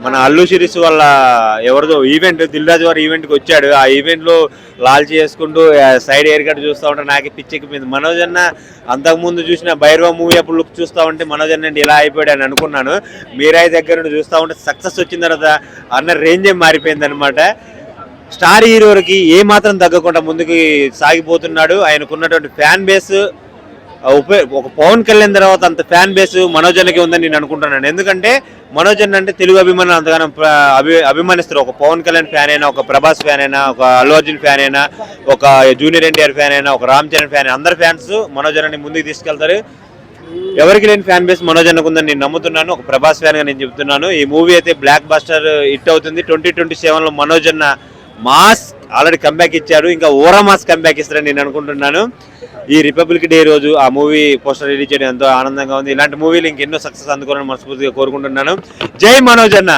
మన అల్లు శిరీష్ వాళ్ళ ఎవరిదో ఈవెంట్ దిల్ రాజు వారి ఈవెంట్కి వచ్చాడు. ఆ ఈవెంట్లో లాల్చి చేసుకుంటూ సైడ్ ఎయిర్ కట్ చూస్తూ ఉంటే నాకు పిచ్చెక్కిపోయింది. మనోజ్ అన్న అంతకుముందు చూసిన భైరవ మూవీ అప్పుడు లుక్ చూస్తూ ఉంటే మనోజ్ అన్న ఇలా అయిపోయాడు అని అనుకున్నాను. మీరాయి దగ్గర నుండి చూస్తూ ఉంటే సక్సెస్ వచ్చిన తర్వాత అన్న రేంజే మారిపోయింది అనమాట. స్టార్ హీరోకి ఏ మాత్రం తగ్గకుండా ముందుకు సాగిపోతున్నాడు. ఆయనకున్నటువంటి ఫ్యాన్ బేస్ ఒక పవన్ కళ్యాణ్ తర్వాత అంత ఫ్యాన్ బేస్ మనోజ్ అన్నకి ఉందని నేను అనుకుంటున్నాను. ఎందుకంటే మనోజ్ అన్న అంటే తెలుగు అభిమానులు అంతగానో అభిమానిస్తారు. ఒక పవన్ కళ్యాణ్ ఫ్యాన్ అయినా, ఒక ప్రభాస్ ఫ్యాన్ అయినా, ఒక అల్లు అర్జున్ ఫ్యాన్ అయినా, ఒక జూనియర్ ఎన్టీఆర్ ఫ్యాన్ అయినా, ఒక రామ్ చరణ్ ఫ్యాన్, అందరు ఫ్యాన్స్ మనోజ్ అన్నని ముందుకు తీసుకెళ్తారు. ఎవరికి లేని ఫ్యాన్ బేస్ మనోజ్ అన్నకు ఉందని నేను నమ్ముతున్నాను. ఒక ప్రభాస్ ఫ్యాన్ గా నేను చెప్తున్నాను. ఈ మూవీ అయితే బ్లాక్ బస్టర్ హిట్ అవుతుంది. 2027లో మనోజ్ అన్న మాస్ ఆల్రెడీ కంబ్యాక్ ఇచ్చారు. ఇంకా ఓరా మాస్ కంబ్యాక్ ఇస్తారని నేను అనుకుంటున్నాను. ఈ రిపబ్లిక్ డే రోజు ఆ మూవీ పోస్టర్ రిలీజ్ చేయడం ఎంతో ఆనందంగా ఉంది. ఇలాంటి మూవీలు ఇంకెన్నో సక్సెస్ అందుకోవాలని మనస్ఫూర్తిగా కోరుకుంటున్నాను. జై మనోజ్ అన్న.